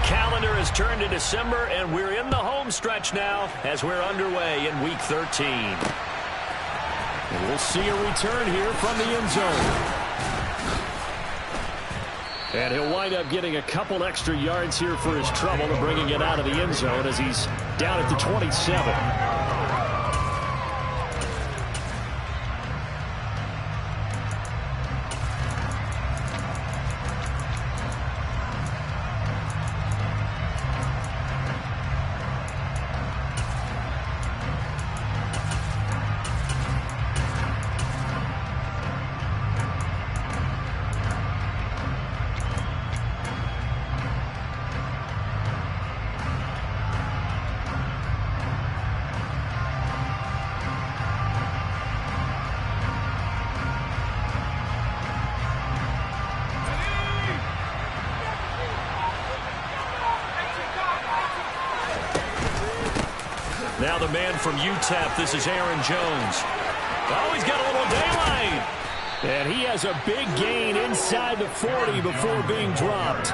calendar has turned to December, and we're in the home stretch now as we're underway in Week 13. And we'll see a return here from the end zone. And he'll wind up getting a couple extra yards here for his trouble and bringing it out of the end zone as he's down at the 27. Now the man from UTEP, this is Aaron Jones. Oh, he's got a little daylight. And he has a big gain inside the 40 before being dropped.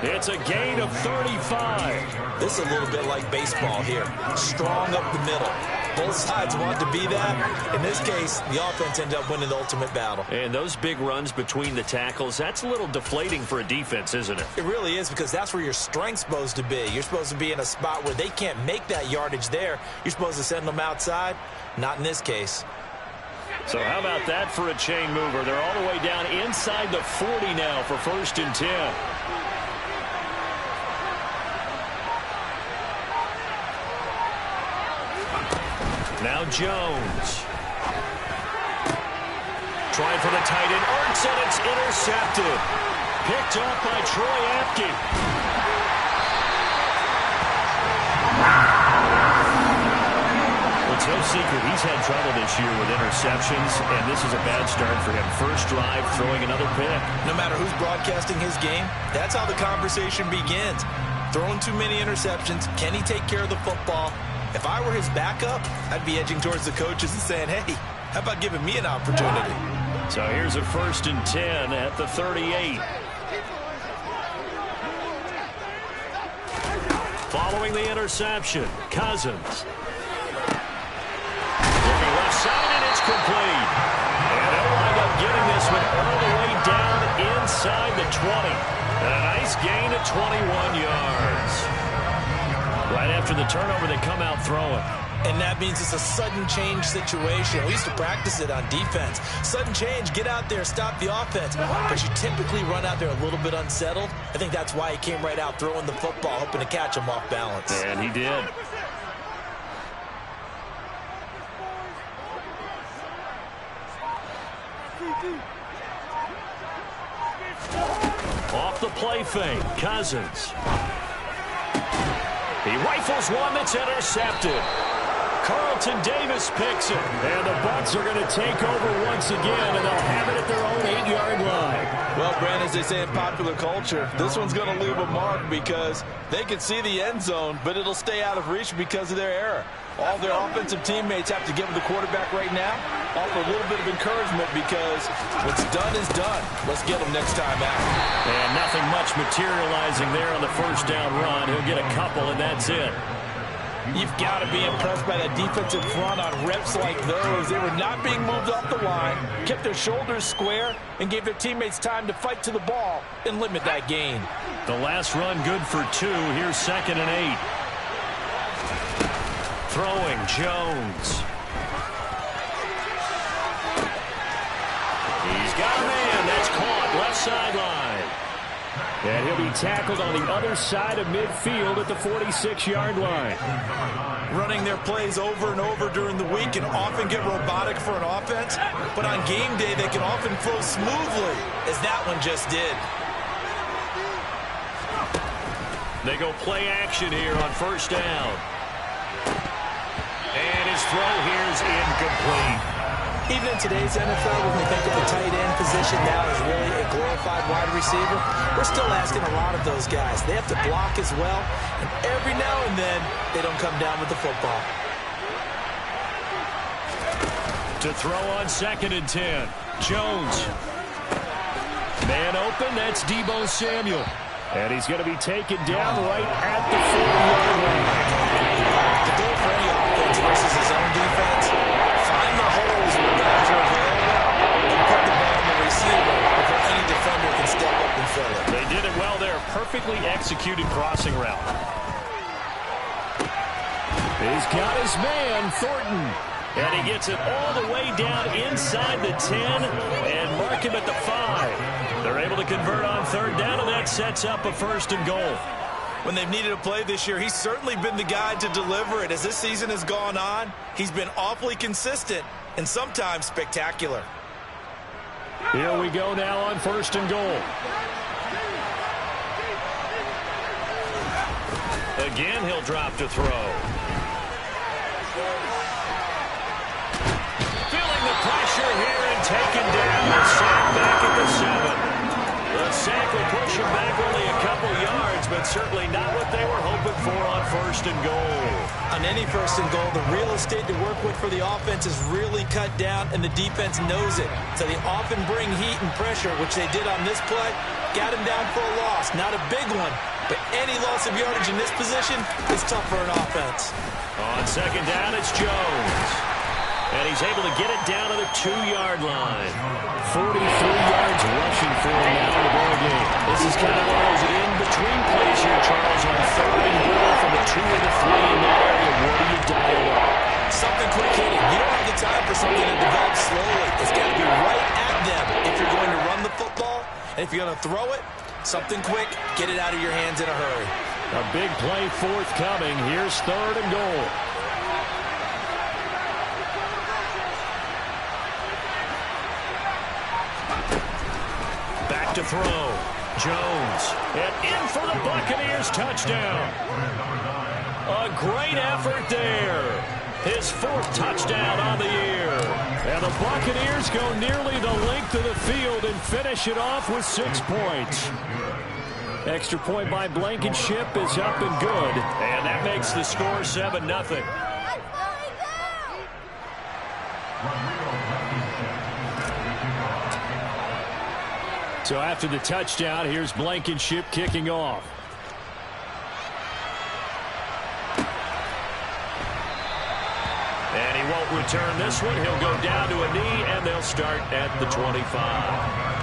It's a gain of 35. This is a little bit like baseball here. Strong up the middle. Both sides want to be that. In this case, the offense ended up winning the ultimate battle. And those big runs between the tackles, that's a little deflating for a defense, isn't it? It really is, because that's where your strength's supposed to be. You're supposed to be in a spot where they can't make that yardage there. You're supposed to send them outside. Not in this case. So how about that for a chain mover? They're all the way down inside the 40 now for 1st and 10. Now Jones. Trying for the tight end. Ertz, and it's intercepted. Picked off by Troy Apke. Well, it's no secret he's had trouble this year with interceptions, and this is a bad start for him. First drive, throwing another pick. No matter who's broadcasting his game, that's how the conversation begins. Throwing too many interceptions. Can he take care of the football? If I were his backup, I'd be edging towards the coaches and saying, hey, how about giving me an opportunity? So here's a 1st and 10 at the 38. Following the interception, Cousins. Looking left side, and it's complete. And they'll wind up getting this one all the way down inside the 20. And a nice gain of 21 yards. Right after the turnover, they come out throwing. And that means it's a sudden change situation. We used to practice it on defense. Sudden change, get out there, stop the offense. But you typically run out there a little bit unsettled. I think that's why he came right out throwing the football, hoping to catch him off balance. And he did. Off the play fake, Cousins. He rifles one that's intercepted. Carlton Davis picks it. And the Bucs are going to take over once again, and they'll have it at their own 8-yard line. Well, Brandon, as they say in popular culture, this one's going to leave a mark because they can see the end zone, but it'll stay out of reach because of their error. All their offensive teammates have to give the quarterback right now, offer a little bit of encouragement because what's done is done. Let's get them next time out. And nothing much materializing there on the first down run. He'll get a couple, and that's it. You've got to be impressed by that defensive front on reps like those. They were not being moved off the line, kept their shoulders square, and gave their teammates time to fight to the ball and limit that gain. The last run good for 2. Here's 2nd and 8. Throwing, Jones. He's got a man. That's caught left sideline. And he'll be tackled on the other side of midfield at the 46-yard line. Running their plays over and over during the week can often get robotic for an offense, but on game day they can often flow smoothly, as that one just did. They go play action here on 1st down. And his throw here is incomplete. Even in today's NFL, when we think of the tight end position now as really a glorified wide receiver, we're still asking a lot of those guys. They have to block as well, and every now and then, they don't come down with the football. To throw on 2nd and 10. Jones. Man open, that's Deebo Samuel. And he's going to be taken down right at the 40-yard line. The goal for any offense versus his own defense, find the holes where guys are available and put the ball on the receiver before any defender can step up and fill it. They did it well there. Perfectly executed crossing route. He's got his man, Thornton. And he gets it all the way down inside the 10 and mark him at the 5. They're able to convert on third down, and that sets up a 1st and goal. When they've needed a play this year, he's certainly been the guy to deliver it. As this season has gone on, he's been awfully consistent and sometimes spectacular. Here we go now on 1st and goal. Again, he'll drop to throw. Feeling the pressure here and taken down. The sack back at the 7. The sack will push him back only a couple yards, but certainly not what they were hoping for on 1st and goal. On any 1st and goal, the real estate to work with for the offense is really cut down, and the defense knows it. So they often bring heat and pressure, which they did on this play. Got him down for a loss. Not a big one, but any loss of yardage in this position is tough for an offense. On 2nd down, it's Jones. And he's able to get it down to the 2-yard line. 43 yards rushing for him now in the ball game. This is kind of one of those in-between plays here, Charles, on 3rd and goal from the 2 and the 3 in that area. What do you dial up? Something quick hitting. You don't have the time for something to develop slowly. It's got to be right at them if you're going to run the football. And if you're going to throw it, something quick, get it out of your hands in a hurry. A big play forthcoming. Here's 3rd and goal. Back to throw. Jones. And in for the Buccaneers touchdown. A great effort there. His 4th touchdown on the year. And the Buccaneers go nearly the length of the field and finish it off with 6 points. Extra point by Blankenship is up and good. And that makes the score 7-0. So after the touchdown, here's Blankenship kicking off. And he won't return this one. He'll go down to a knee, and they'll start at the 25.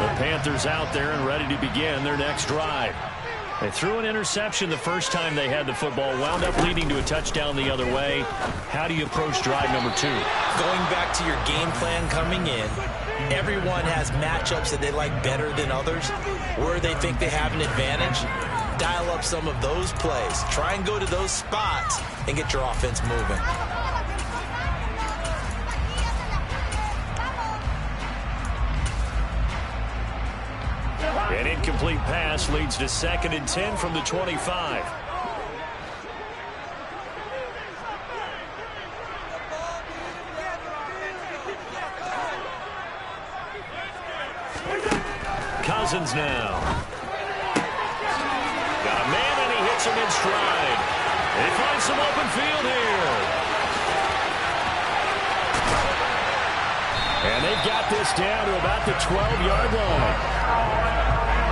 The Panthers out there and ready to begin their next drive. They threw an interception the first time they had the football, wound up leading to a touchdown the other way. How do you approach drive number 2? Going back to your game plan coming in, everyone has matchups that they like better than others, where they think they have an advantage. Dial up some of those plays. Try and go to those spots and get your offense moving. An incomplete pass leads to 2nd and 10 from the 25. Cousins now. Got a man and he hits him in stride. They find some open field here. And they've got this down to about the 12-yard line.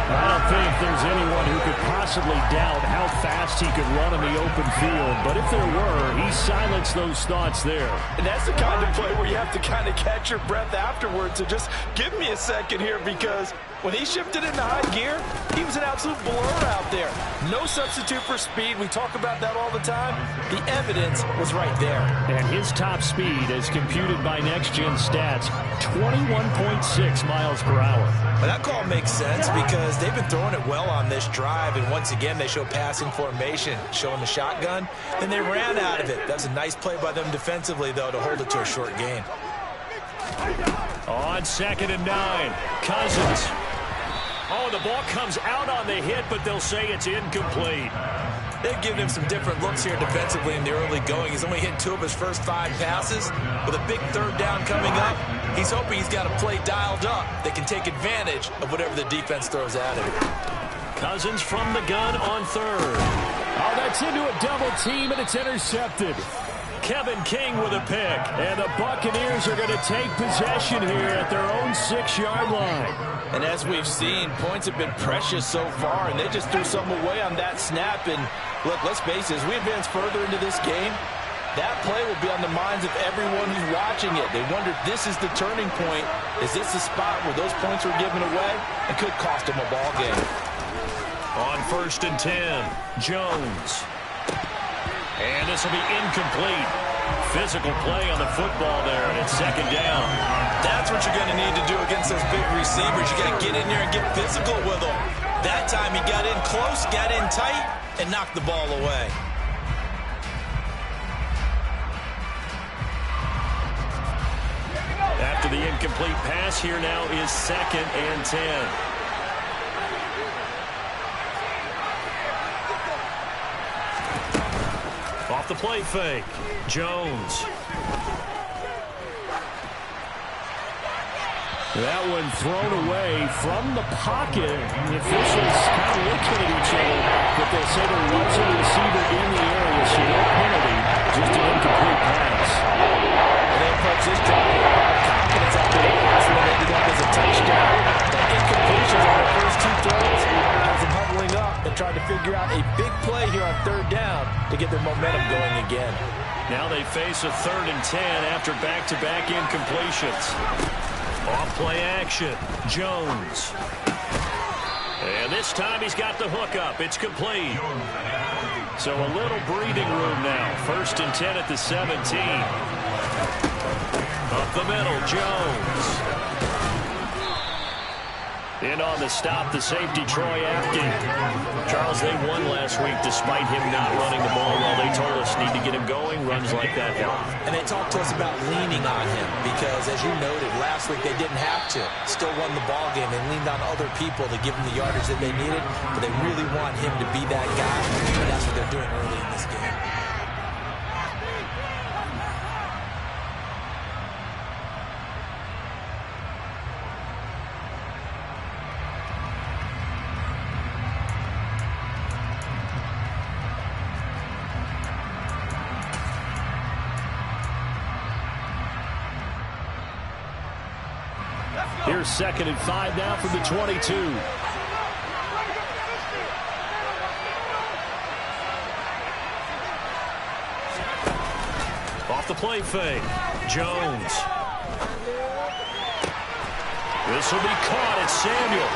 I don't think there's anyone who could possibly doubt how fast he could run in the open field. But if there were, he silenced those thoughts there. And that's the kind of play where you have to kind of catch your breath afterwards. So just give me a second here, because when he shifted into high gear, he was an absolute blur out there. No substitute for speed. We talk about that all the time. The evidence was right there. And his top speed, as computed by Next Gen Stats, 21.6 miles per hour. But that call makes sense because they've been throwing it well on this drive, and once again they show passing formation, showing the shotgun. Then they ran out of it. That's a nice play by them defensively, though, to hold it to a short gain. On 2nd and 9, Cousins. Oh, the ball comes out on the hit, but they'll say it's incomplete. They've given him some different looks here defensively in the early going. He's only hit 2 of his first 5 passes. With a big 3rd down coming up, he's hoping he's got a play dialed up that can take advantage of whatever the defense throws at him. Cousins from the gun on 3rd. Oh, that's into a double team, and it's intercepted. Kevin King with a pick. And the Buccaneers are going to take possession here at their own 6-yard line. And as we've seen, points have been precious so far, and they just threw some away on that snap. And look, let's face it, as we advance further into this game, that play will be on the minds of everyone who's watching it. They wonder if this is the turning point. Is this the spot where those points were given away? It could cost them a ball game. On 1st and 10, Jones. And this will be incomplete. Physical play on the football there, and it's 2nd down. That's what you're going to need to do against those big receivers. You got to get in there and get physical with them. That time he got in close, got in tight, and knocked the ball away. After the incomplete pass, here now is 2nd and 10. Off the play fake, Jones. That one thrown away from the pocket. The officials kind of looking at each other, but they say there was a receiver in the area, so no penalty, just an incomplete pass. And they approach this drive with a lot of confidence after the last one ended up as a touchdown. The incompletions on the first 2 throws has them huddling up and trying to figure out a big play here on 3rd down to get their momentum going again. Now they face a 3rd and 10 after back-to-back incompletions. Off play action, Jones. And this time he's got the hook up. It's complete. So a little breathing room now. 1st and 10 at the 17. Up the middle, Jones. And on the stop, the safety, Troy Apke. Charles, they won last week despite him not running the ball well. They told us need to get him going. Runs like that help. And they talked to us about leaning on him because, as you noted, last week they didn't have to. Still won the ball game. They leaned on other people to give them the yardage that they needed, but they really want him to be that guy, and that's what they're doing early in this game. Here's 2nd and 5 now from the 22. Off the play fake, Jones. This will be caught at Samuel.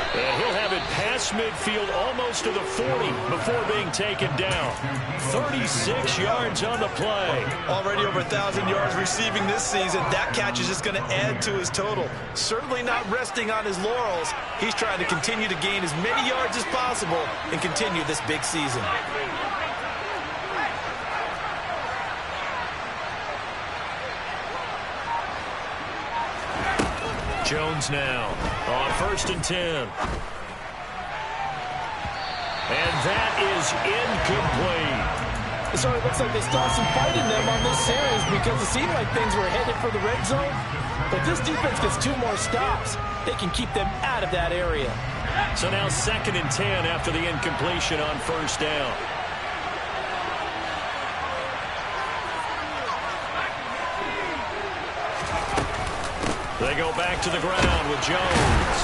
And he'll have it past midfield almost to the 40 before being taken down. 36 yards on the play. Already over 1,000 yards receiving this season. That catch is just going to add to his total. Certainly not resting on his laurels. He's trying to continue to gain as many yards as possible and continue this big season. Jones now on 1st and 10. And that is incomplete. So it looks like they still have some fight in them on this series because it seemed like things were headed for the red zone. But this defense gets 2 more stops. They can keep them out of that area. So now 2nd and 10 after the incompletion on 1st down. They go back to the ground with Jones.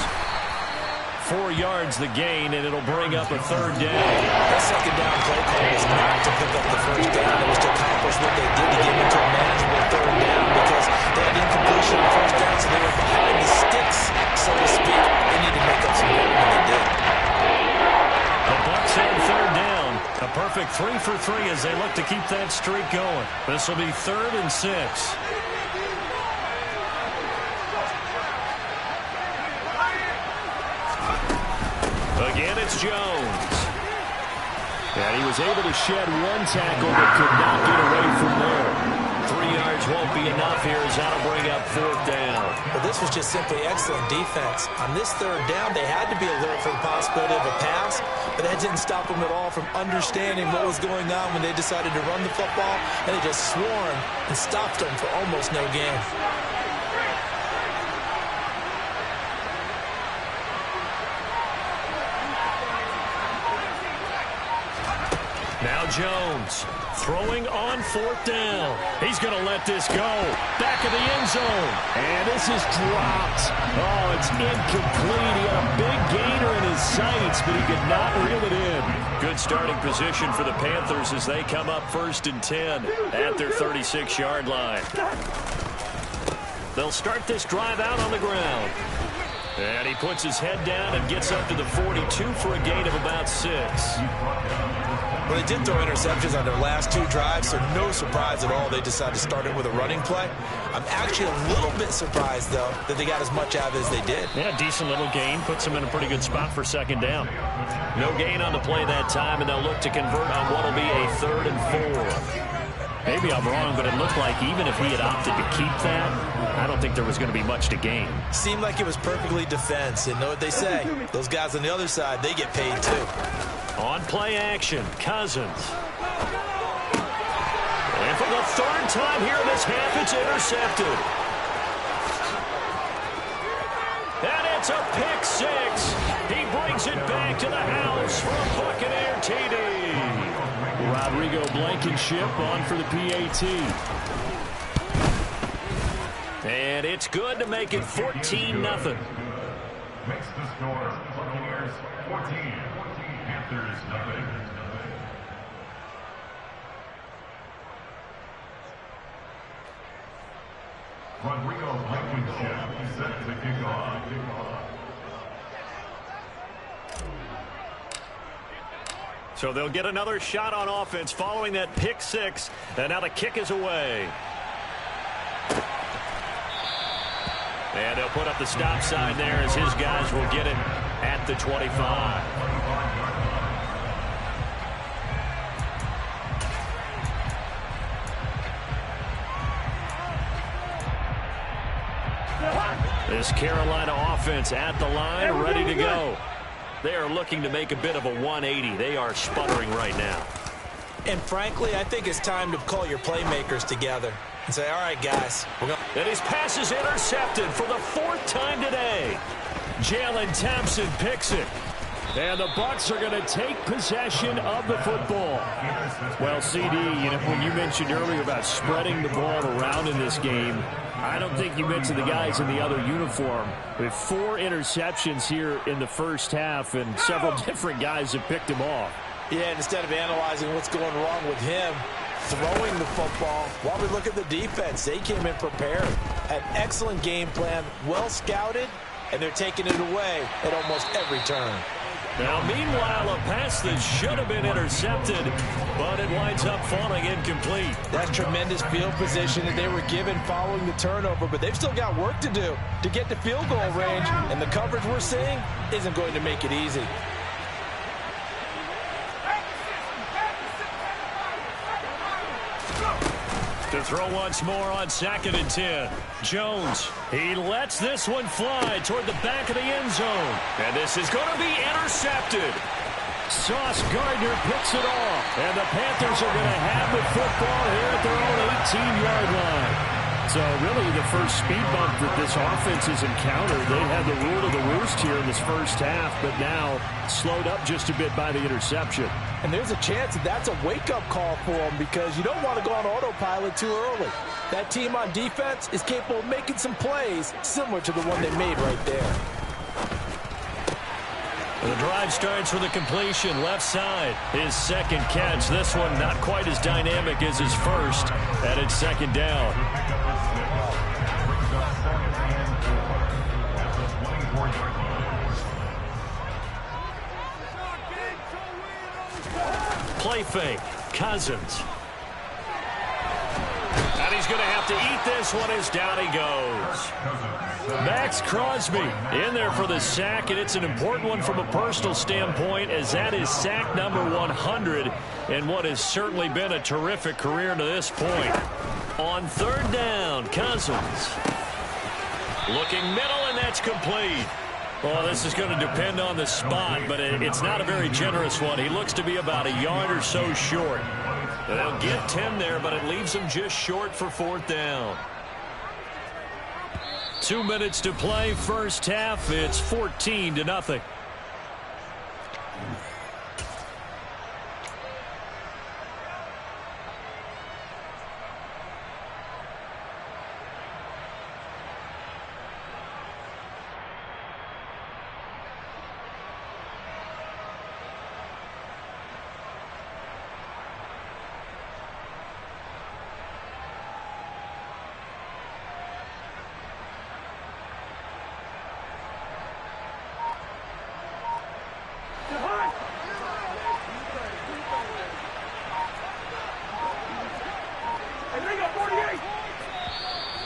4 yards the gain, and it'll bring up a 3rd down. That 2nd down play call was not to pick up the 1st down. It was to accomplish what they did to get into a manageable 3rd down because they had incompletion on 1st down, so they were behind the sticks, so to speak. They need to make up some ground, and they did. The Bucs on 3rd down. A perfect 3 for 3 as they look to keep that streak going. This will be 3rd and 6. Again, it's Jones. And he was able to shed 1 tackle but could not get away from there. 3 yards won't be enough here as that'll bring up 4th down. But this was just simply excellent defense. On this 3rd down, they had to be alert for the possibility of a pass, but that didn't stop them at all from understanding what was going on when they decided to run the football, and they just swarmed and stopped them for almost no gain. Now Jones throwing on 4th down. He's going to let this go. Back of the end zone. And this is dropped. Oh, it's incomplete. He had a big gainer in his sights, but he could not reel it in. Good starting position for the Panthers as they come up 1st and 10 at their 36-yard line. They'll start this drive out on the ground. And he puts his head down and gets up to the 42 for a gain of about 6. Well, they did throw interceptions on their last 2 drives, so no surprise at all they decided to start it with a running play. I'm actually a little bit surprised, though, that they got as much out of it as they did. Yeah, decent little gain. Puts them in a pretty good spot for 2nd down. No gain on the play that time, and they'll look to convert on what will be a 3rd and 4. Maybe I'm wrong, but it looked like even if he had opted to keep that, I don't think there was going to be much to gain. Seemed like it was perfectly defense. And know what they say? Those guys on the other side, they get paid too. On play action, Cousins. And for the 3rd time here in this half, it's intercepted. And it's a pick 6. He brings it back to the house for a Buccaneer TD. Rodrigo Blankenship on for the PAT. And it's good to make it 14-0. Makes the score Buccaneers 14, Panthers 0. Rodrigo Blankenship set to kick off. So they'll get another shot on offense following that pick 6. And now the kick is away. And they'll put up the stop sign there as his guys will get it at the 25. This Carolina offense at the line, ready to go. They are looking to make a bit of a 180. They are sputtering right now. And frankly, I think it's time to call your playmakers together and say, all right, guys. And his pass is intercepted for the 4th time today. Jalen Thompson picks it. And the Bucs are going to take possession of the football. Well, CD, when you mentioned earlier about spreading the ball around in this game, I don't think you mentioned the guys in the other uniform. With 4 interceptions here in the first half, and several different guys have picked him off. Yeah, and instead of analyzing what's going wrong with him, throwing the football, while we look at the defense, they came in prepared. Had an excellent game plan, well scouted, and they're taking it away at almost every turn. Now, meanwhile, a pass that should have been intercepted, but it winds up falling incomplete. That's tremendous field position that they were given following the turnover, but they've still got work to do to get to field goal range, and the coverage we're seeing isn't going to make it easy. To throw once more on 2nd and 10. Jones, he lets this one fly toward the back of the end zone. And this is going to be intercepted. Sauce Gardner picks it off. And the Panthers are going to have the football here at their own 18-yard line. So really the first speed bump that this offense has encountered. They had the rule of the roost here in this first half, but now slowed up just a bit by the interception. And there's a chance that that's a wake-up call for them because you don't want to go on autopilot too early. That team on defense is capable of making some plays similar to the one they made right there. The drive starts with a completion left side. His 2nd catch. This one not quite as dynamic as his first, and it's 2nd down. Play fake. Cousins. And he's going to have to eat this one as down he goes. Max Crosby in there for the sack, and it's an important one from a personal standpoint as that is sack number 100 in what has certainly been a terrific career to this point. On 3rd down, Cousins. Looking middle, and that's complete. Well, this is going to depend on the spot, but it's not a very generous one. He looks to be about a yard or so short. They'll get 10 there, but it leaves him just short for 4th down. 2 minutes to play, first half. It's 14-0.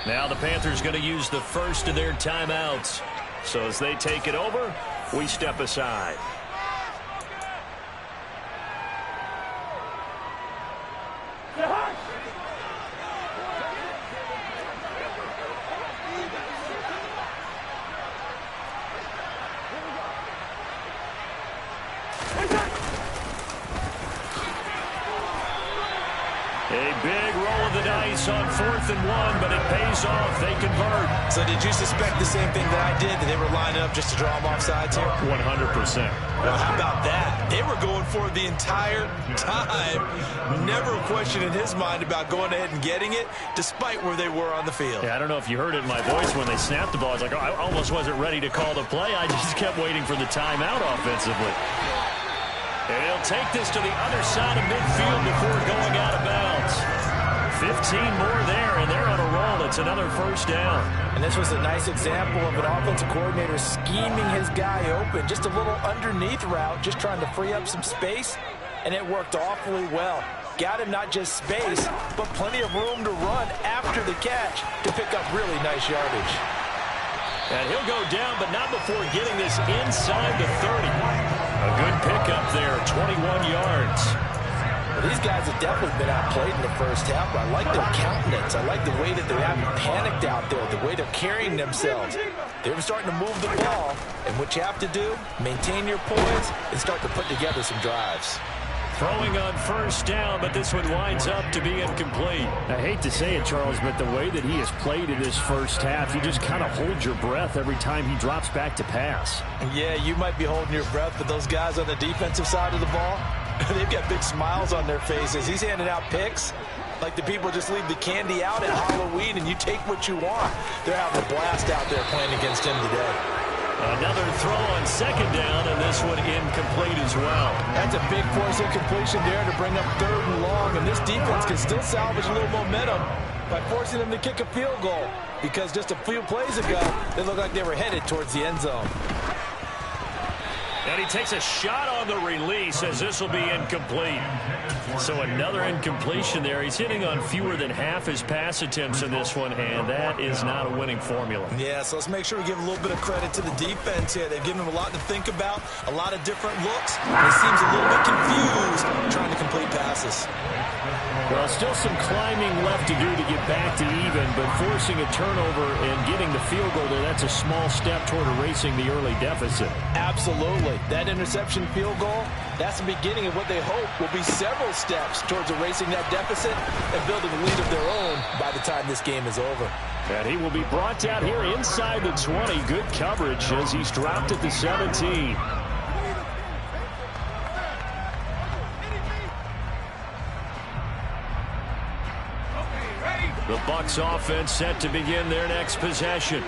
Now the Panthers going to use the first of their timeouts. So as they take it over, we step aside. A big roll of the dice on 4th and 1, but it pays off. They convert. So did you suspect the same thing that I did, that they were lining up just to draw them off sides here? 100%. Well, how about that? They were going for it the entire time. Never a question in his mind about going ahead and getting it, despite where they were on the field. Yeah, I don't know if you heard it in my voice when they snapped the ball. I was like, oh, I almost wasn't ready to call the play. I just kept waiting for the timeout offensively. And he'll take this to the other side of midfield before going out of bounds. 15 more there, and they're on a roll. It's another first down. And this was a nice example of an offensive coordinator scheming his guy open. Just a little underneath route, just trying to free up some space, and it worked awfully well. Got him not just space, but plenty of room to run after the catch to pick up really nice yardage. And he'll go down, but not before getting this inside the 30. A good pickup there, 21 yards. Well, these guys have definitely been outplayed in the first half, but I like their countenance. I like the way that they haven't panicked out there, the way they're carrying themselves. They're starting to move the ball, and what you have to do, maintain your poise and start to put together some drives. Throwing on first down, but this one winds up to be incomplete. I hate to say it, Charles, but the way that he has played in this first half, you just kind of hold your breath every time he drops back to pass. Yeah, you might be holding your breath, but those guys on the defensive side of the ball, they've got big smiles on their faces. He's handing out picks like the people just leave the candy out at Halloween and you take what you want. They're having a blast out there playing against him today. Another throw on second down, and this one incomplete as well. That's a big force of completion there to bring up 3rd and long, and this defense can still salvage a little momentum by forcing them to kick a field goal, because just a few plays ago, they looked like they were headed towards the end zone. And he takes a shot on the release as this will be incomplete. So another incompletion there. He's hitting on fewer than half his pass attempts in this one, and that is not a winning formula. Yeah, so let's make sure we give a little bit of credit to the defense here. They've given him a lot to think about, a lot of different looks. He seems a little bit confused trying to complete passes. Well, still some climbing left to do to get back to even, but forcing a turnover and getting the field goal there, that's a small step toward erasing the early deficit. Absolutely. That interception field goal, that's the beginning of what they hope will be several steps towards erasing that deficit and building a lead of their own by the time this game is over. And he will be brought down here inside the 20. Good coverage as he's dropped at the 17. The Bucs offense set to begin their next possession.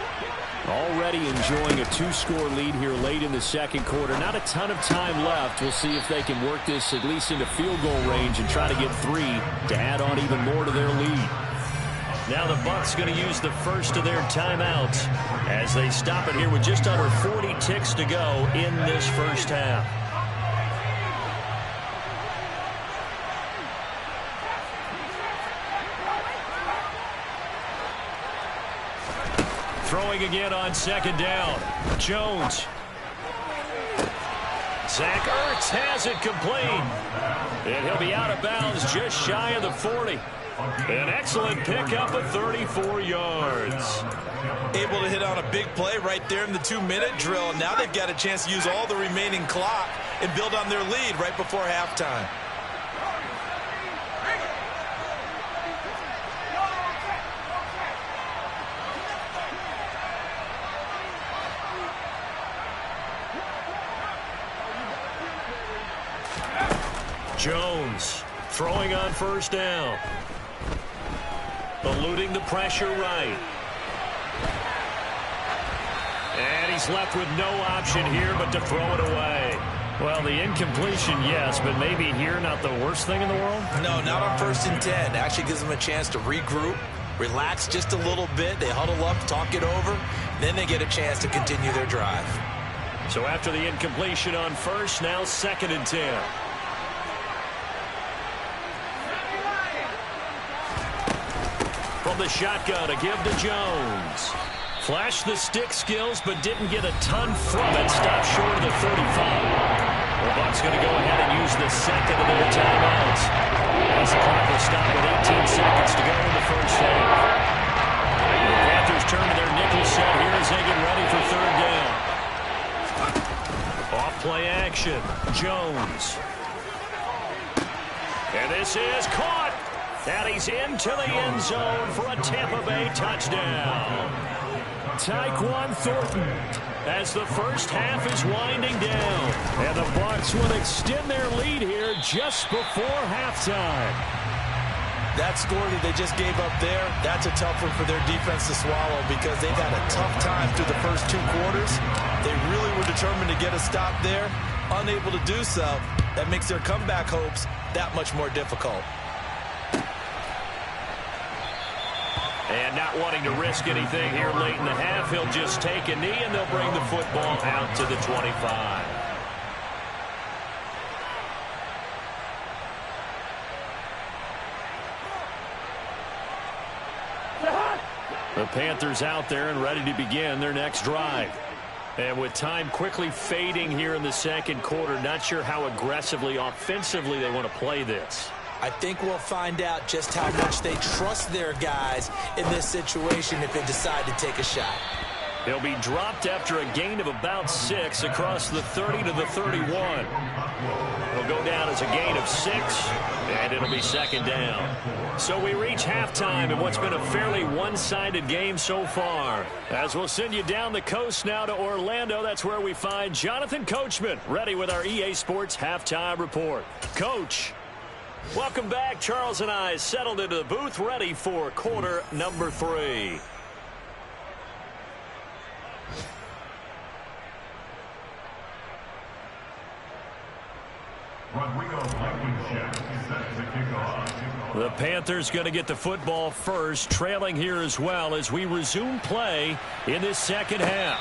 Already enjoying a 2-score lead here late in the second quarter. Not a ton of time left. We'll see if they can work this at least into field goal range and try to get 3 to add on even more to their lead. Now the Bucs going to use the first of their timeouts as they stop it here with just under 40 ticks to go in this first half. Throwing again on second down. Jones. Zach Ertz has it complete. And he'll be out of bounds just shy of the 40. An excellent pickup of 34 yards. Able to hit on a big play right there in the 2-minute drill. Now they've got a chance to use all the remaining clock and build on their lead right before halftime. Jones throwing on first down. Eluding the pressure right. And he's left with no option here but to throw it away. Well, the incompletion, yes, but maybe here not the worst thing in the world? No, not on 1st and 10. Actually gives them a chance to regroup, relax just a little bit. They huddle up, talk it over. Then they get a chance to continue their drive. So after the incompletion on first, now 2nd and 10. from the shotgun to give to Jones. Flashed the stick skills, but didn't get a ton from it. Stopped short of the 35. The Bucs going to go ahead and use the second of their timeouts, as the clock will stop with 18 seconds to go in the first half. The Panthers turn to their nickel set here as they get ready for third down. Off play action. Jones. And this is caught. And he's into the end zone for a Tampa Bay touchdown. Tyquan Thornton, as the first half is winding down. And the Bucs will extend their lead here just before halftime. That score that they just gave up there, that's a tough one for their defense to swallow because they've had a tough time through the first two quarters. They really were determined to get a stop there. Unable to do so, that makes their comeback hopes that much more difficult. And not wanting to risk anything here late in the half, he'll just take a knee and they'll bring the football out to the 25. The Panthers out there and ready to begin their next drive. And with time quickly fading here in the second quarter, not sure how aggressively, offensively they want to play this. I think we'll find out just how much they trust their guys in this situation if they decide to take a shot. He'll be dropped after a gain of about 6 across the 30 to the 31. He'll go down as a gain of 6, and it'll be second down. So we reach halftime in what's been a fairly one-sided game so far. As we'll send you down the coast now to Orlando, that's where we find Jonathan Coachman, ready with our EA Sports Halftime Report. Coach, welcome back. Charles and I settled into the booth, ready for quarter number 3. Rodrigo Blankenship set to kick off. The Panthers going to get the football first, trailing here as well as we resume play in this second half.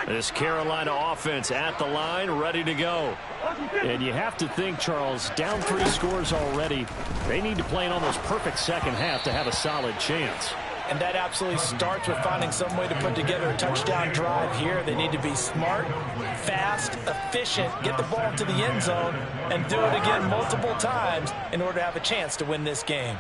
This Carolina offense at the line, ready to go. And you have to think, Charles, down 3 scores already. They need to play an almost perfect second half to have a solid chance. And that absolutely starts with finding some way to put together a touchdown drive here. They need to be smart, fast, efficient, get the ball to the end zone, and do it again multiple times in order to have a chance to win this game.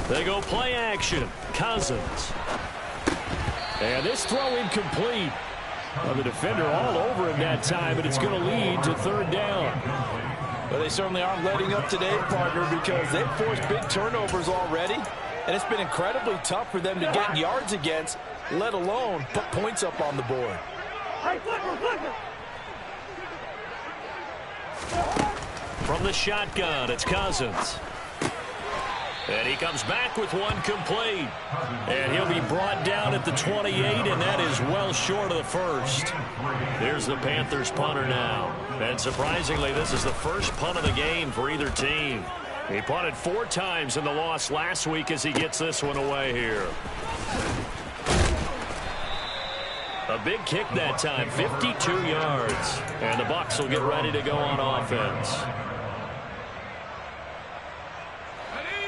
They go play action. Cousins. And this throw incomplete. Well, the defender all over him that time, but it's going to lead to third down. Well, they certainly aren't letting up today, partner, because they've forced big turnovers already, and it's been incredibly tough for them to get yards against, let alone put points up on the board. From the shotgun, it's Cousins. And he comes back with one complete. And he'll be brought down at the 28, and that is well short of the first. Here's the Panthers punter now. And surprisingly, this is the first punt of the game for either team. He punted 4 times in the loss last week as he gets this one away here. A big kick that time, 52 yards. And the Bucs will get ready to go on offense.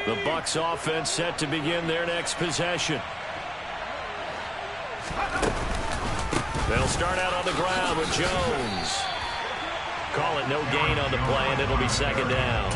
The Bucs offense set to begin their next possession. They'll start out on the ground with Jones. Call it no gain on the play, and it'll be second down.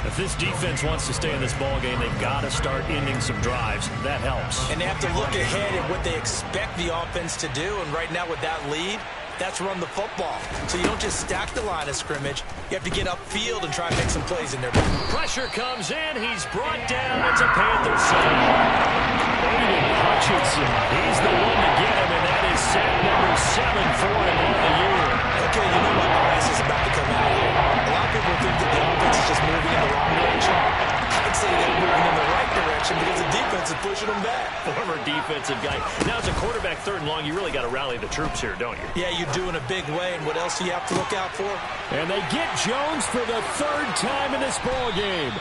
If this defense wants to stay in this ballgame, they've got to start ending some drives. That helps. And they have to look ahead at what they expect the offense to do, and right now with that lead, that's run the football. So you don't just stack the line of scrimmage. You have to get upfield and try and make some plays in there. Pressure comes in. He's brought down. It's a Panther save. Aiden Hutchinson. He's the one to get him, and that is sack number 7 for him on the year. Okay, you know my bias is about to come out here. A lot of people think that the offense is just moving in the wrong direction. I'd say they're moving in the right direction because the defense defense is pushing them back. Former defensive guy. Now, as a quarterback, 3rd and long, you really got to rally the troops here, don't you? Yeah, you do in a big way. And what else do you have to look out for? And they get Jones for the 3rd time in this ball game.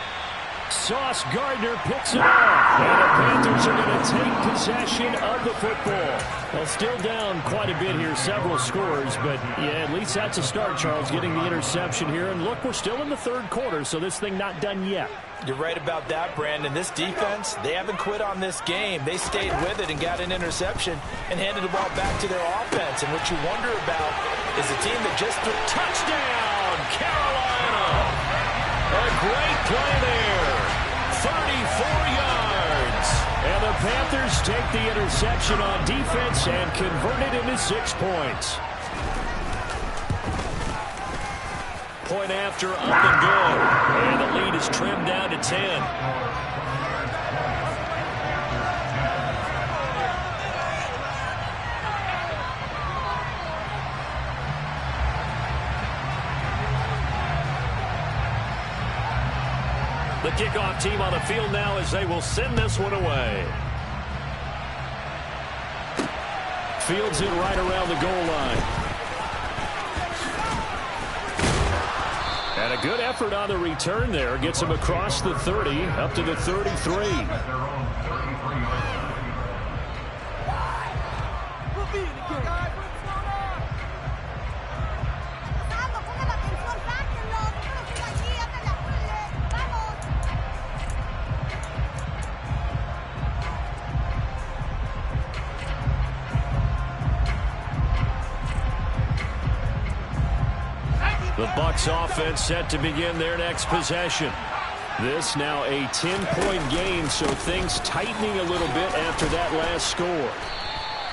Sauce Gardner picks it off. And the Panthers are going to take possession of the football. Well, still down quite a bit here, several scores. But, yeah, at least that's a start, Charles, getting the interception here. And, look, we're still in the 3rd quarter, so this thing not done yet. You're right about that, Brandon. This defense, they haven't quit on this game. They stayed with it and got an interception and handed the ball back to their offense. And what you wonder about is a team that just threw touchdown, Carolina. A great play there. 34 yards. And the Panthers take the interception on defense and convert it into 6 points. Point after, up and good. And the lead is trimmed down to 10. The kickoff team on the field now as they will send this one away. Fields it right around the goal line. And a good effort on the return there. Gets him across the 30, up to the 33. The Bucs offense set to begin their next possession. This now a 10-point game, so things tightening a little bit after that last score.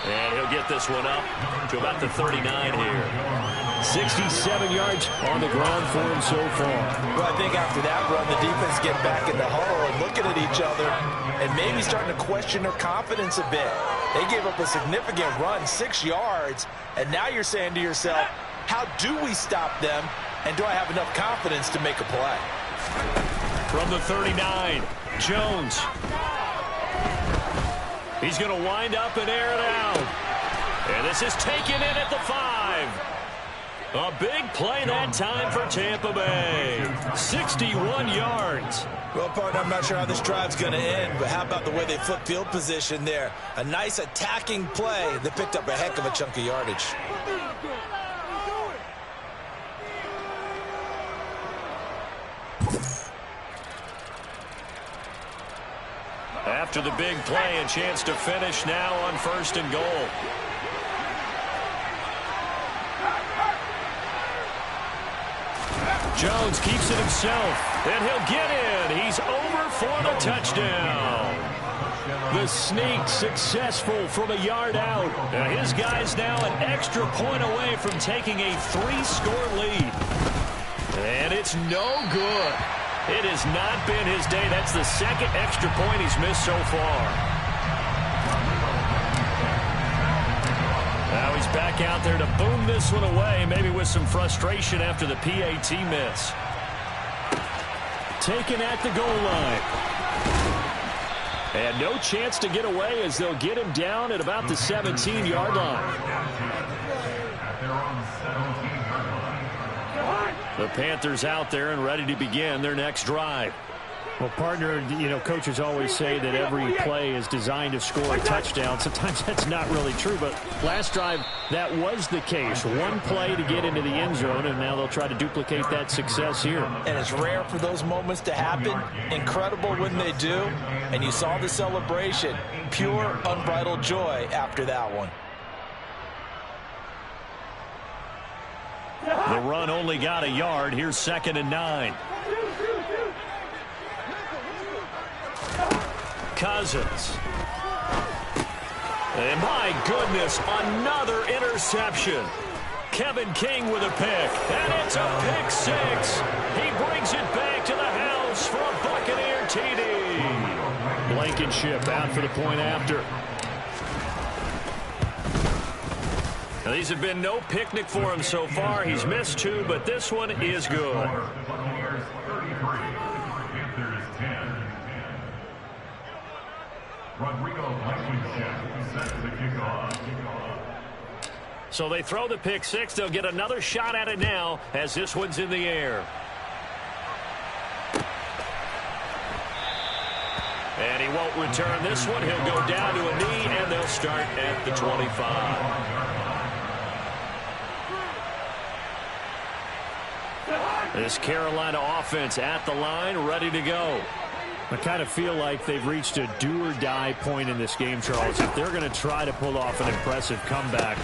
And he'll get this one up to about the 39 here. 67 yards on the ground for him so far. Well, I think after that run, the defense getting back in the huddle and looking at each other and maybe starting to question their confidence a bit. They gave up a significant run, 6 yards, and now you're saying to yourself, how do we stop them, and do I have enough confidence to make a play? From the 39, Jones. He's going to wind up and air it out. And this is taken in at the 5. A big play that time for Tampa Bay. 61 yards. Well, partner, I'm not sure how this drive's going to end, but how about the way they flip field position there? A nice attacking play that picked up a heck of a chunk of yardage. After the big play, a chance to finish now on 1st and goal. Jones keeps it himself, and he'll get in. He's over for the touchdown. The sneak successful from a yard out. His guy's now an extra point away from taking a 3-score lead. And it's no good. It has not been his day. That's the 2nd extra point he's missed so far. Now he's back out there to boom this one away, maybe with some frustration after the PAT miss. Taken at the goal line. And no chance to get away as they'll get him down at about the 17-yard line. The Panthers out there and ready to begin their next drive. Well, partner, you know, coaches always say that every play is designed to score a touchdown. Sometimes that's not really true, but last drive, that was the case. One play to get into the end zone, and now they'll try to duplicate that success here. And it's rare for those moments to happen. Incredible when they do. And you saw the celebration. Pure, unbridled joy after that one. The run only got a yard. Here's 2nd and 9. Cousins. And my goodness, another interception. Kevin King with a pick. And it's a pick 6. He brings it back to the house for a Buccaneer TD. Blankenship out for the point after. Now, these have been no picnic for him so far. He's missed 2, but this one is good. Rodrigo Blankenship set to kick off. So they throw the pick six. They'll get another shot at it now as this one's in the air. And he won't return this one. He'll go down to a knee, and they'll start at the 25. This Carolina offense at the line, ready to go. I kind of feel like they've reached a do-or-die point in this game, Charles. If they're going to try to pull off an impressive comeback,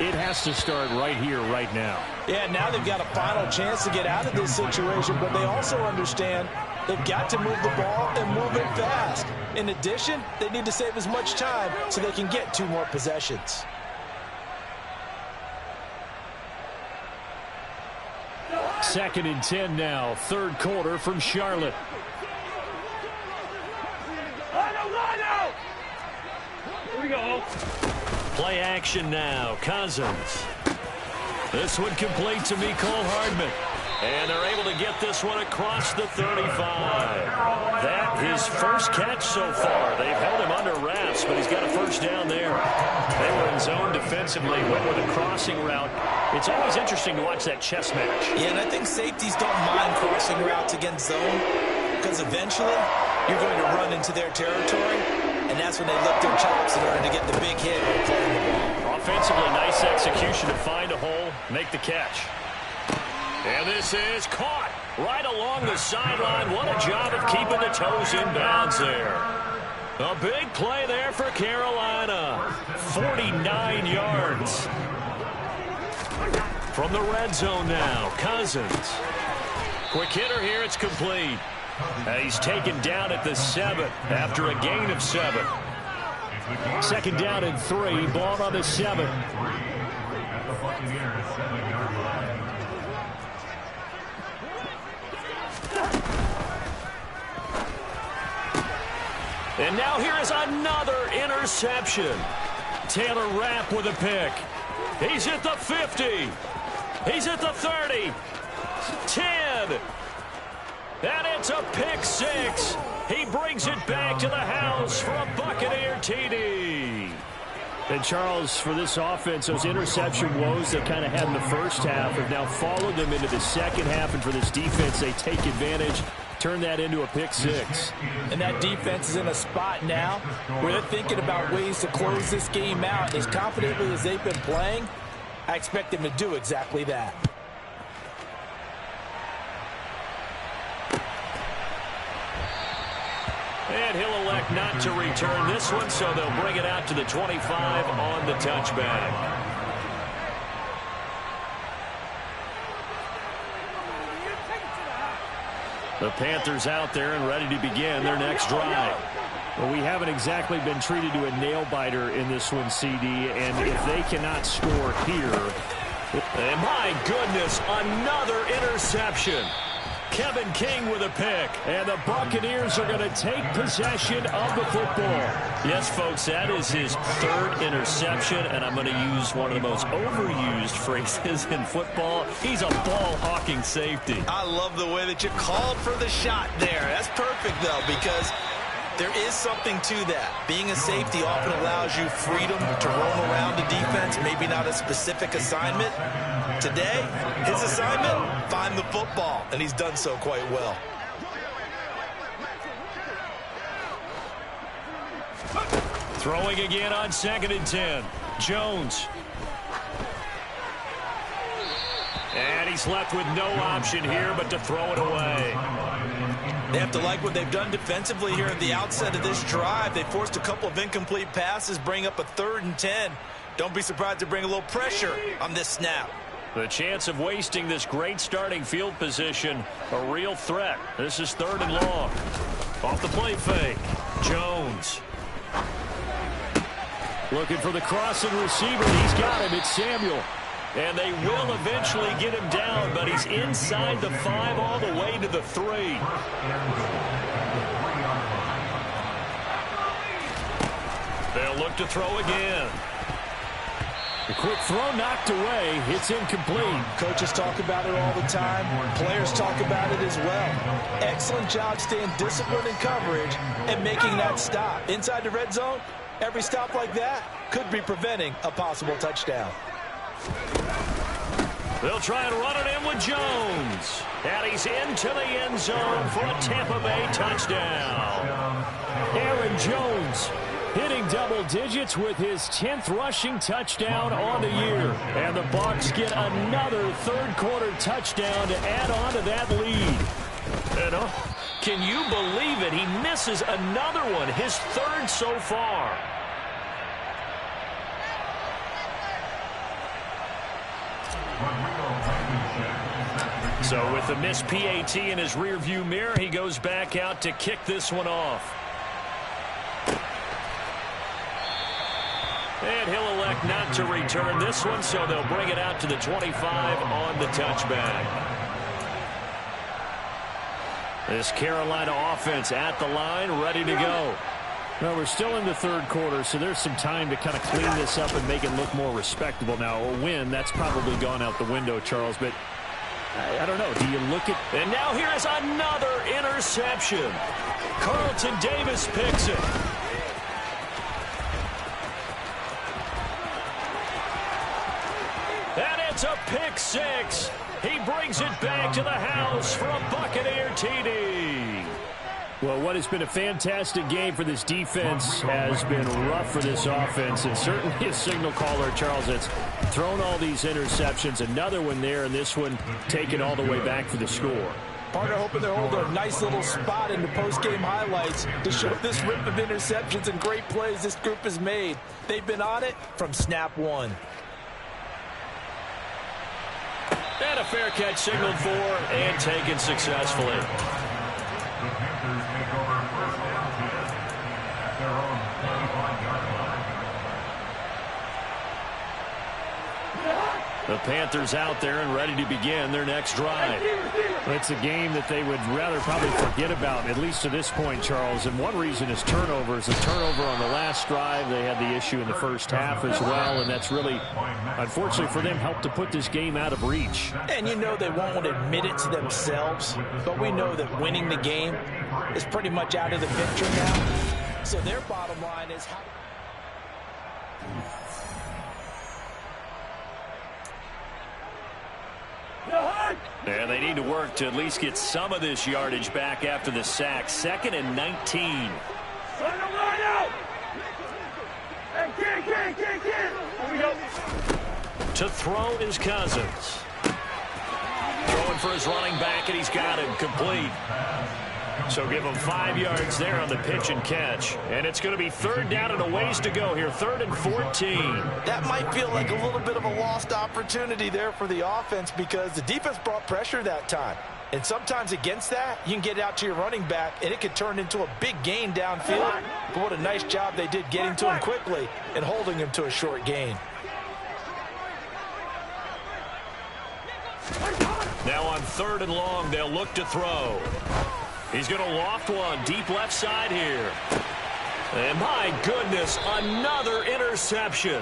it has to start right here, right now. Yeah, now they've got a final chance to get out of this situation, but they also understand they've got to move the ball and move it fast. In addition, they need to save as much time so they can get 2 more possessions. Second and 10 now, third quarter from Charlotte. Here we go. Play action now. Cousins. This one complete to Mecole Hardman. And they're able to get this one across the 35. That his first catch so far. They've held him under wraps, but he's got a first down there. They were in zone defensively, went with a crossing route. It's always interesting to watch that chess match. Yeah, and I think safeties don't mind crossing routes against zone because eventually you're going to run into their territory, and that's when they lick their chops in order to get the big hit when playing the ball. Offensively, nice execution to find a hole, make the catch. And this is caught right along the sideline. What a job of keeping the toes in bounds there. A big play there for Carolina. 49 yards. From the red zone now, Cousins. Quick hitter here, it's complete. He's taken down at the 7 after a gain of 7. Second down and 3, ball on the 7. At the Buccaneers 7-yard line. And now here is another interception. Taylor Rapp with a pick. He's at the 50. He's at the 30. 10. And it's a pick 6. He brings it back to the house for a Buccaneer TD. And Charles, for this offense, those interception woes they kind of had in the first half have now followed them into the second half. And for this defense, they take advantage, turn that into a pick 6. And that defense is in a spot now where they're thinking about ways to close this game out. As confidently as they've been playing, I expect them to do exactly that. And he'll elect not to return this one, so they'll bring it out to the 25 on the touchback. The Panthers out there and ready to begin their next drive. Well, we haven't exactly been treated to a nail-biter in this one, CD, and if they cannot score here... And my goodness, another interception. Kevin King with a pick. And the Buccaneers are going to take possession of the football. Yes, folks, that is his 3rd interception, and I'm going to use one of the most overused phrases in football. He's a ball-hawking safety. I love the way that you called for the shot there. That's perfect, though, because there is something to that. Being a safety often allows you freedom to roam around the defense, maybe not a specific assignment. Today, his assignment, find the football, and he's done so quite well. Throwing again on 2nd and 10. Jones. And he's left with no option here but to throw it away. They have to like what they've done defensively here at the outset of this drive. They forced a couple of incomplete passes, bring up a 3rd and 10. Don't be surprised to bring a little pressure on this snap. The chance of wasting this great starting field position, a real threat. This is 3rd and long. Off the play fake. Jones. Looking for the crossing receiver. He's got him. It's Samuel. And they will eventually get him down, but he's inside the 5 all the way to the 3. They'll look to throw again. The Quick throw knocked away. It's incomplete. Coaches talk about it all the time. Players talk about it as well. Excellent job staying disciplined in coverage and making that stop. Inside the red zone, every stop like that could be preventing a possible touchdown. They'll try and run it in with Jones. And he's into the end zone for a Tampa Bay touchdown. Aaron Jones hitting double digits with his 10th rushing touchdown on the year. And the Bucs get another third-quarter touchdown to add on to that lead. And can you believe it? He misses another one, his third so far. So with the missed PAT in his rearview mirror, he goes back out to kick this one off. And he'll elect not to return this one, so they'll bring it out to the 25 on the touchback. This Carolina offense at the line, ready to go. Well, we're still in the third quarter, so there's some time to kind of clean this up and make it look more respectable. Now, a win, that's probably gone out the window, Charles, but I don't know. Do you look at... And now here is another interception. Carlton Davis picks it. And it's a pick six. He brings it back to the house for a Buccaneer TD. Well, what has been a fantastic game for this defense has been rough for this offense, and certainly a signal caller, Charles, that's thrown all these interceptions. Another one there, and this one taken all the way back for the score. Partner hoping they'll hold a nice little spot in the post-game highlights to show this rip of interceptions and great plays this group has made. They've been on it from snap one. And a fair catch signaled for and taken successfully. The Panthers take over first and 10 at their own 25-yard line. The Panthers out there and ready to begin their next drive. It's a game that they would rather probably forget about, at least to this point, Charles. And one reason is turnovers. A turnover on the last drive. They had the issue in the first half as well, and that's really, unfortunately for them, helped to put this game out of reach. And you know they won't admit it to themselves, but we know that winning the game is pretty much out of the picture now. So their bottom line is how... And they need to work to at least get some of this yardage back after the sack. 2nd and 19. To throw is Cousins. Throwing for his running back, and he's got him complete. So give him 5 yards there on the pitch and catch. And it's going to be 3rd down and a ways to go here. 3rd and 14. That might feel like a little bit of a lost opportunity there for the offense because the defense brought pressure that time. And sometimes against that, you can get out to your running back, and it could turn into a big gain downfield. But what a nice job they did getting to him quickly and holding him to a short gain. Now on 3rd and long, they'll look to throw. He's going to loft one deep left side here. And my goodness, another interception.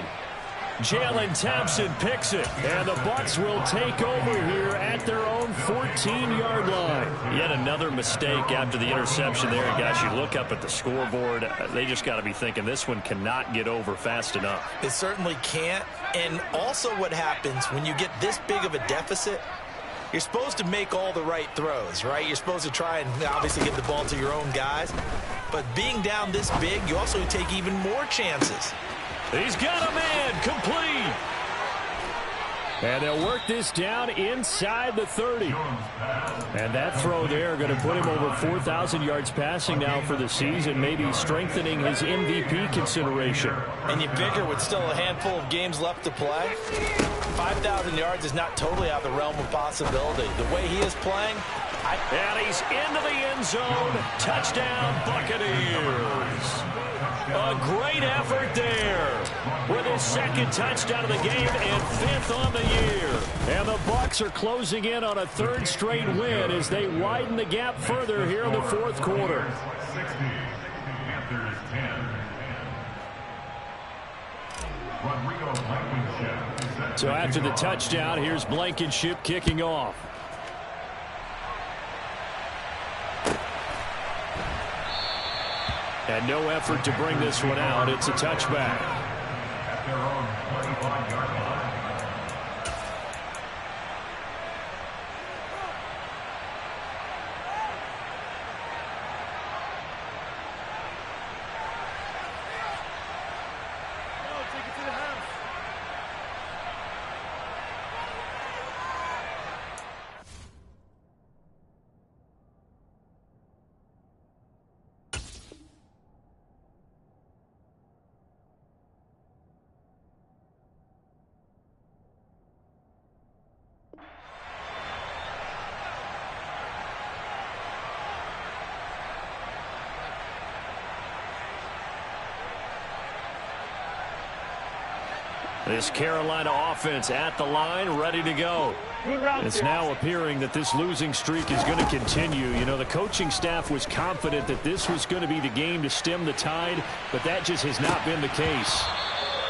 Jalen Thompson picks it. And the Bucs will take over here at their own 14-yard line. Yet another mistake after the interception there. And guys, you look up at the scoreboard, they just got to be thinking this one cannot get over fast enough. It certainly can't. And also what happens when you get this big of a deficit, you're supposed to make all the right throws, right? You're supposed to try and obviously get the ball to your own guys. But being down this big, you also take even more chances. He's got a man complete. And they'll work this down inside the 30. And that throw there going to put him over 4,000 yards passing now for the season, maybe strengthening his MVP consideration. And you figure with still a handful of games left to play, 5,000 yards is not totally out of the realm of possibility. The way he is playing, and he's into the end zone. Touchdown, Buccaneers. A great effort there with his 2nd touchdown of the game and 5th on the year. And the Bucs are closing in on a 3rd straight win as they widen the gap further here in the 4th quarter. 60, Panthers 10. Rodrigo So after the touchdown, here's Blankenship kicking off. And no effort to bring this one out. It's a touchback. At their own 25-yard line. This Carolina offense at the line, ready to go. It's now appearing that this losing streak is going to continue. You know, the coaching staff was confident that this was going to be the game to stem the tide, but that just has not been the case.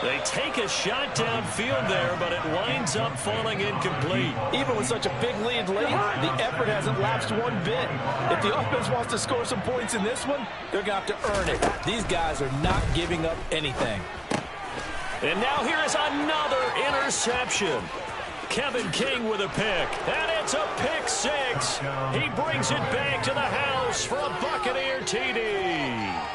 They take a shot downfield there, but it winds up falling incomplete. Even with such a big lead late, the effort hasn't lapsed one bit. If the offense wants to score some points in this one, they're going to have to earn it. These guys are not giving up anything. And now here is another interception. Kevin King with a pick. And it's a pick six. He brings it back to the house for a Buccaneer TD.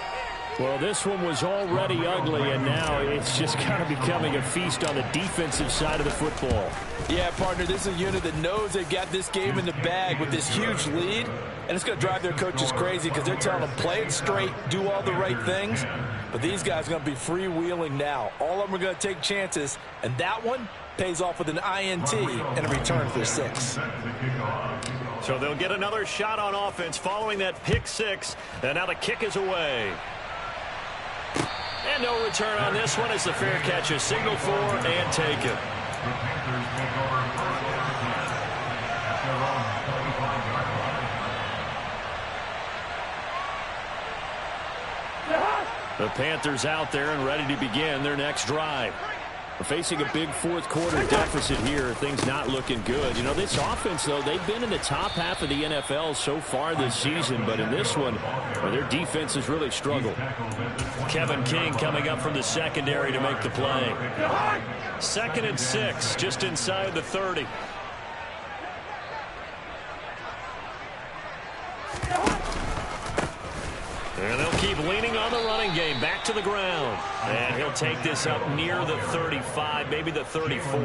Well, this one was already ugly, and now it's just kind of becoming a feast on the defensive side of the football. Yeah, partner, this is a unit that knows they've got this game in the bag with this huge lead, and it's going to drive their coaches crazy because they're telling them play it straight, do all the right things. But these guys are going to be freewheeling now. All of them are going to take chances, and that one pays off with an INT and a return for 6. So they'll get another shot on offense following that pick six, and now the kick is away. And no return on this one as the fair catch is signaled for and taken. The Panthers take over first down at their own 35-yard line. The Panthers out there and ready to begin their next drive. We're facing a big fourth quarter deficit here. Things not looking good. You know, this offense, though, they've been in the top half of the NFL so far this season. But in this one, well, their defense has really struggled. Kevin King coming up from the secondary to make the play. 2nd and 6, just inside the 30. And they'll keep leaning on the running game. Back to the ground. And he'll take this up near the 35, maybe the 34.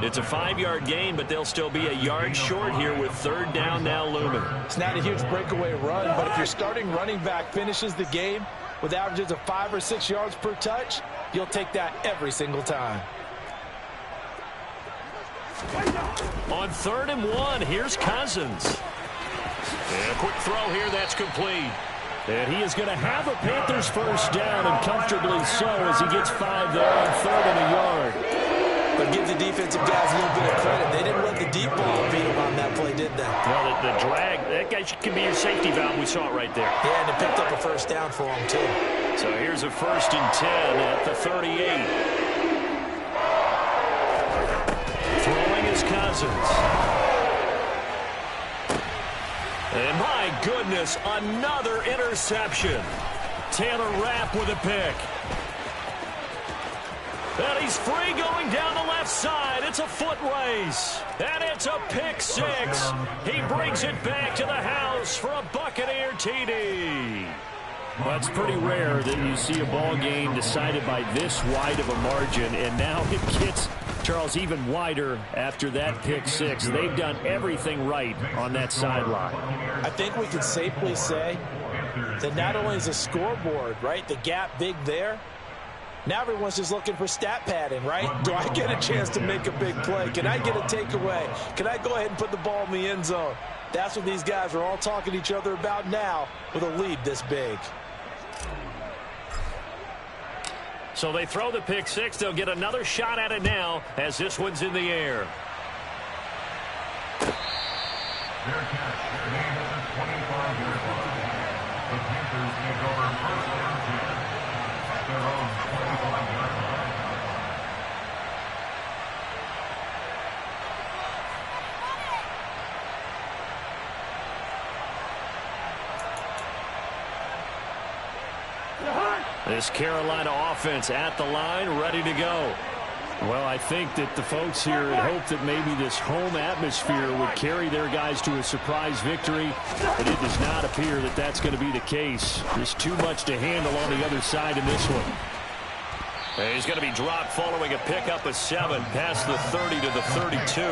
It's a 5-yard gain, but they'll still be a yard short here with 3rd down now looming. It's not a huge breakaway run, but if your starting running back finishes the game with averages of 5 or 6 yards per touch, you'll take that every single time. On 3rd and 1, here's Cousins. And a quick throw here, that's complete. And he is going to have a Panthers first down, and comfortably so, as he gets 5 there on 3rd and a yard. But give the defensive guys a little bit of credit. They didn't let the deep ball beat them on that play, did they? Well, the drag, that guy can be your safety valve. We saw it right there. Yeah, and it picked up a first down for him, too. So here's a 1st and 10 at the 38. Throwing is Cousins. And my goodness, another interception. Taylor Rapp with a pick. And he's free going down the left side. It's a foot race. And it's a pick six. He brings it back to the house for a Buccaneer TD. Well, it's pretty rare that you see a ball game decided by this wide of a margin, and now it gets, Charles, even wider after that pick six. They've done everything right on that sideline. I think we can safely say that not only is the scoreboard, right, the gap big there, now everyone's just looking for stat padding, right? Do I get a chance to make a big play? Can I get a takeaway? Can I go ahead and put the ball in the end zone? That's what these guys are all talking to each other about now with a lead this big. So they throw the pick six. They'll get another shot at it now as this one's in the air. Their catch remains at the 25-yard line. The Panthers take over first down 10 at their own 25-yard line. This Carolina offense at the line, ready to go. Well, I think that the folks here had hoped that maybe this home atmosphere would carry their guys to a surprise victory, but it does not appear that that's going to be the case. There's too much to handle on the other side in this one. He's going to be dropped following a pickup of 7 past the 30 to the 32.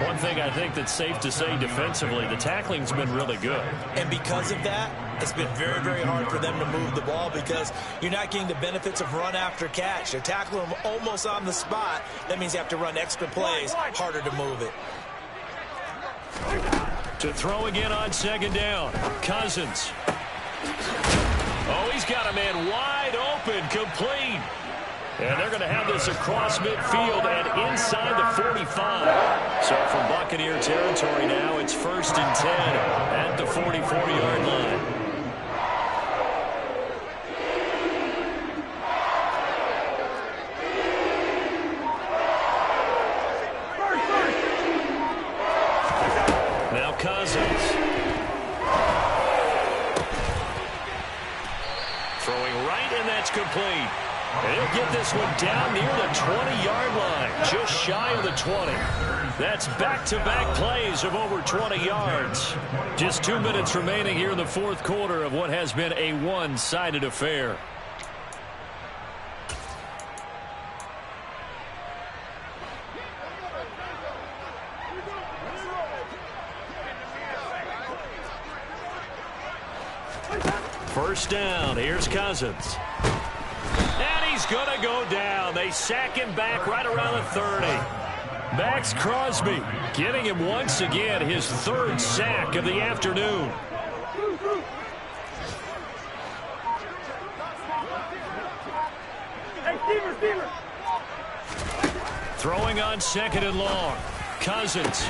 One thing I think that's safe to say defensively, the tackling's been really good. And because of that, it's been very, very hard for them to move the ball because you're not getting the benefits of run after catch. They're tackling them almost on the spot. That means you have to run extra plays, harder to move it. To throw again on 2nd down, Cousins. Oh, he's got a man wide open, complete. And they're going to have this across midfield and inside the 45. So from Buccaneer territory now, it's 1st and 10 at the 44-yard line. Now Cousins. Throwing right, and that's complete. And he'll get this one down near the 20-yard line, just shy of the 20. That's back-to-back plays of over 20 yards. Just 2 minutes remaining here in the 4th quarter of what has been a one-sided affair. First down, here's Cousins. And he's going to go down. They sack him back right around the 30. Max Crosby getting him once again his 3rd sack of the afternoon. Throwing on 2nd and long. Cousins.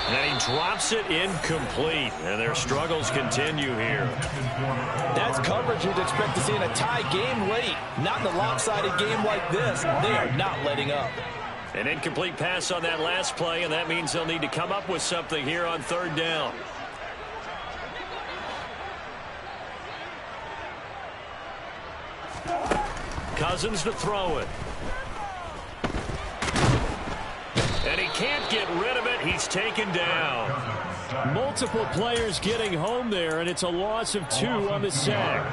And he drops it incomplete. And their struggles continue here. That's coverage you'd expect to see in a tie game late. Not in a lopsided game like this. They are not letting up. An incomplete pass on that last play, and that means they'll need to come up with something here on 3rd down. Cousins to throw it. And he can't get rid of it. He's taken down. Multiple players getting home there, and it's a loss of 2 on the sack.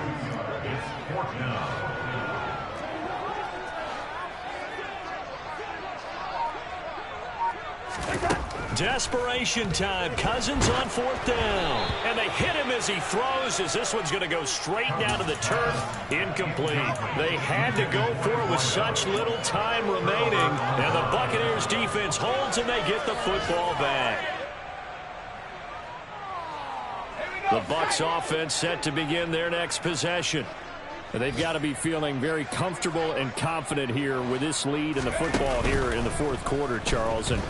Desperation time. Cousins on 4th down. And they hit him as he throws, as this one's going to go straight down to the turf. Incomplete. They had to go for it with such little time remaining. And the Buccaneers defense holds, and they get the football back. The Bucs offense set to begin their next possession. They've got to be feeling very comfortable and confident here with this lead in the football here in the 4th quarter, Charles. And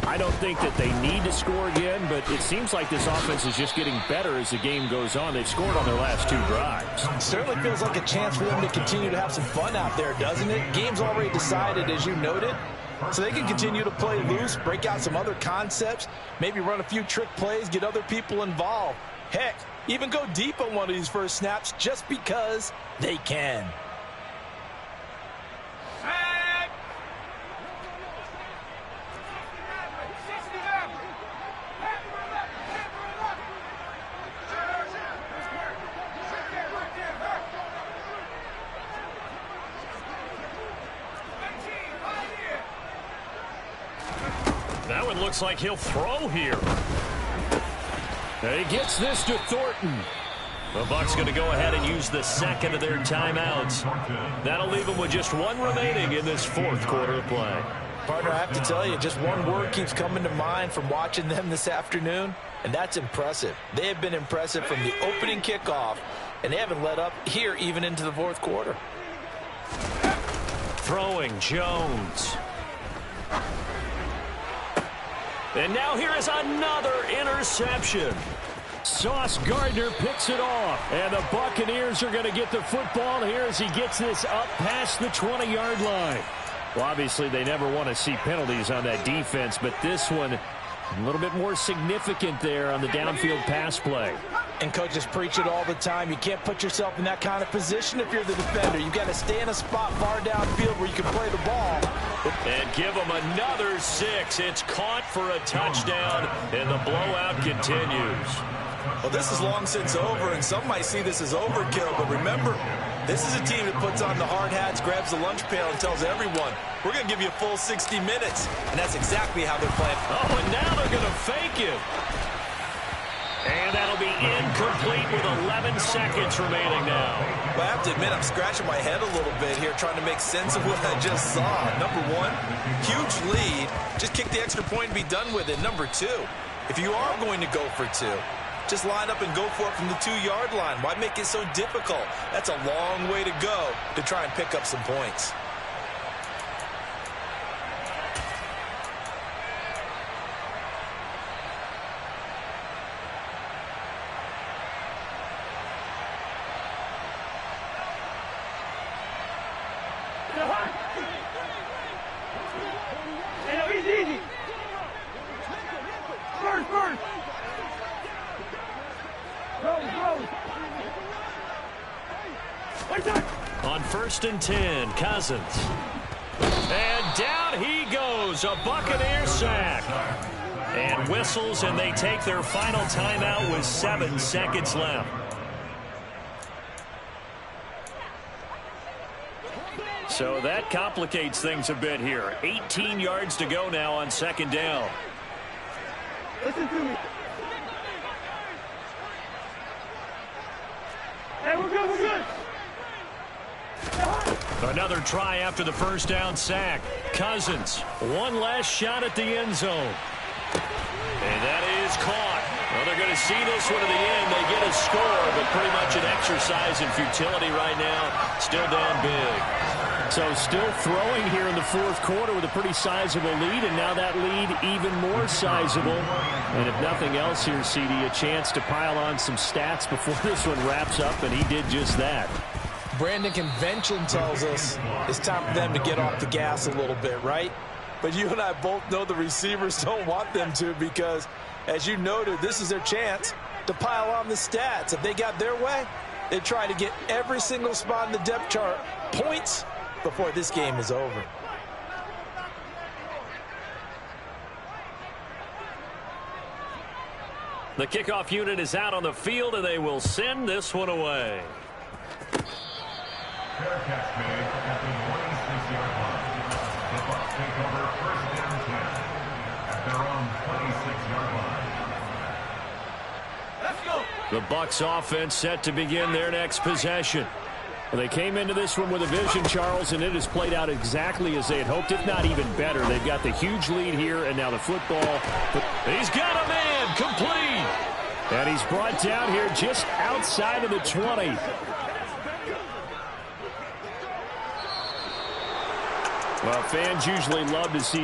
I don't think that they need to score again, but it seems like this offense is just getting better as the game goes on. They've scored on their last 2 drives. Certainly feels like a chance for them to continue to have some fun out there, doesn't it? Game's already decided, as you noted. So they can continue to play loose, break out some other concepts, maybe run a few trick plays, get other people involved. Heck, even go deep on one of these first snaps just because they can. That one looks like he'll throw here. And he gets this to Thornton. The Bucs going to go ahead and use the 2nd of their timeouts. That'll leave them with just 1 remaining in this 4th quarter of play. Partner, I have to tell you, just one word keeps coming to mind from watching them this afternoon, and that's impressive. They have been impressive from the opening kickoff, and they haven't let up here even into the 4th quarter. Throwing Jones. And now here is another interception. Sauce Gardner picks it off. And the Buccaneers are going to get the football here as he gets this up past the 20-yard line. Well, obviously, they never want to see penalties on that defense, but this one a little bit more significant there on the downfield pass play. And coaches preach it all the time. You can't put yourself in that kind of position if you're the defender. You've got to stay in a spot far downfield where you can play the ball. And give them another 6. It's caught for a touchdown, and the blowout continues. Well, this is long since over, and some might see this as overkill. But remember, this is a team that puts on the hard hats, grabs the lunch pail, and tells everyone, we're going to give you a full 60 minutes. And that's exactly how they're playing. Oh, and now they're going to fake it. And that'll be incomplete with 11 seconds remaining now. Well, I have to admit, I'm scratching my head a little bit here trying to make sense of what I just saw. Number one, huge lead. Just kick the extra point and be done with it. Number two, if you are going to go for 2, just line up and go for it from the 2-yard line. Why make it so difficult? That's a long way to go to try and pick up some points. On 1st and 10, Cousins. And down he goes, a Buccaneer sack. And whistles, and they take their final timeout with 7 seconds left. So that complicates things a bit here. 18 yards to go now on 2nd down. Listen to me. Hey, we're good, we're good. Another try after the 1st down sack. Cousins, one last shot at the end zone. And that is caught. Well, they're going to see this one to the end. They get a score, but pretty much an exercise in futility right now. Still down big. So still throwing here in the 4th quarter with a pretty sizable lead, and now that lead even more sizable. And if nothing else here, CD, a chance to pile on some stats before this one wraps up, and he did just that. Brandon, convention tells us it's time for them to get off the gas a little bit, right? But you and I both know the receivers don't want them to because, as you noted, this is their chance to pile on the stats. If they got their way, they try to get every single spot in the depth chart points before this game is over. The kickoff unit is out on the field, and they will send this one away. Fair catch made at the 26-yard line. The Bucs take over 1st and 10 at their own 26-yard line. Let's go. The Bucs offense set to begin their next possession. Well, they came into this one with a vision, Charles, and it has played out exactly as they had hoped, if not even better. They've got the huge lead here, and now the football. He's got a man, complete. And he's brought down here just outside of the 20. Well, fans usually love to see